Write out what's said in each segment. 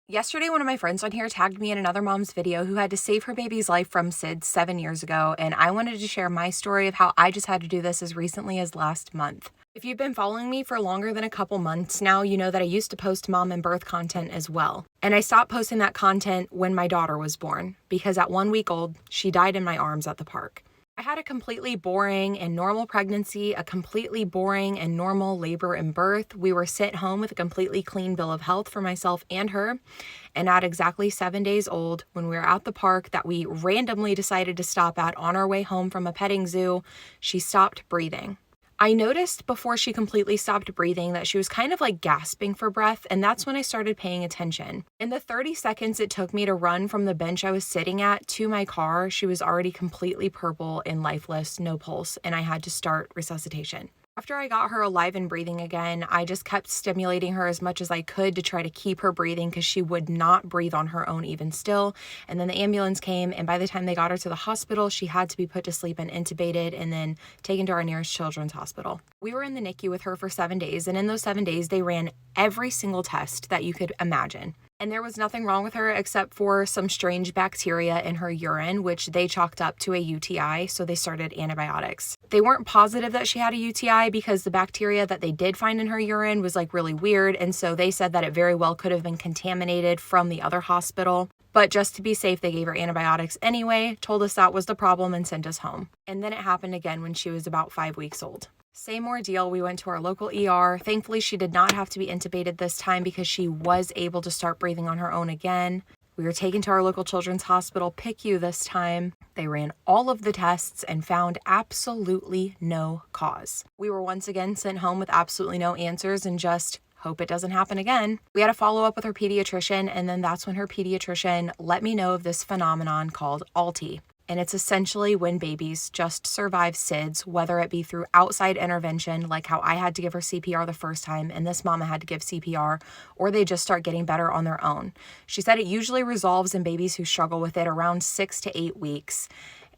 Yesterday, one of my friends on here tagged me in another mom's video who had to save her baby's life from SIDS 7 years ago, and I wanted to share my story of how I just had to do this as recently as last month. If you've been following me for longer than a couple months now, you know that I used to post mom and birth content as well. And I stopped posting that content when my daughter was born, because at 1 week old, she died in my arms at the park. I had a completely boring and normal pregnancy, a completely boring and normal labor and birth. We were sent home with a completely clean bill of health for myself and her. And at exactly 7 days old, when we were at the park that we randomly decided to stop at on our way home from a petting zoo, she stopped breathing. I noticed before she completely stopped breathing that she was kind of like gasping for breath, and that's when I started paying attention. In the 30 seconds it took me to run from the bench I was sitting at to my car, she was already completely purple and lifeless, no pulse, and I had to start resuscitation. After I got her alive and breathing again, I just kept stimulating her as much as I could to try to keep her breathing because she would not breathe on her own even still. And then the ambulance came, and by the time they got her to the hospital, she had to be put to sleep and intubated and then taken to our nearest children's hospital. We were in the NICU with her for 7 days, and in those 7 days, they ran every single test that you could imagine. And there was nothing wrong with her except for some strange bacteria in her urine, which they chalked up to a UTI, so they started antibiotics. They weren't positive that she had a UTI because the bacteria that they did find in her urine was like really weird, and so they said that it very well could have been contaminated from the other hospital. But just to be safe, they gave her antibiotics anyway, told us that was the problem, and sent us home. And then it happened again when she was about 5 weeks old. Same ordeal, we went to our local ER. Thankfully, she did not have to be intubated this time because she was able to start breathing on her own again. We were taken to our local children's hospital, PICU this time. They ran all of the tests and found absolutely no cause. We were once again sent home with absolutely no answers and just hope it doesn't happen again. We had a follow-up with her pediatrician, and then that's when her pediatrician let me know of this phenomenon called ALTI. And it's essentially when babies just survive SIDS, whether it be through outside intervention, like how I had to give her CPR the first time and this mama had to give CPR, or they just start getting better on their own. She said it usually resolves in babies who struggle with it around 6 to 8 weeks.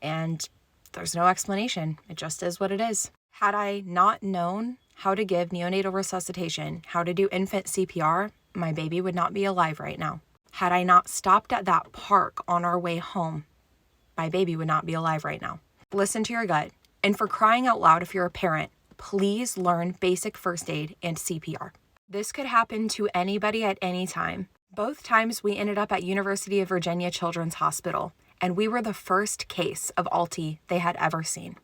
And there's no explanation. It just is what it is. Had I not known how to give neonatal resuscitation, how to do infant CPR, my baby would not be alive right now. Had I not stopped at that park on our way home, my baby would not be alive right now. Listen to your gut. And for crying out loud, if you're a parent, please learn basic first aid and CPR. This could happen to anybody at any time. Both times we ended up at University of Virginia Children's Hospital, and we were the first case of ALTI they had ever seen.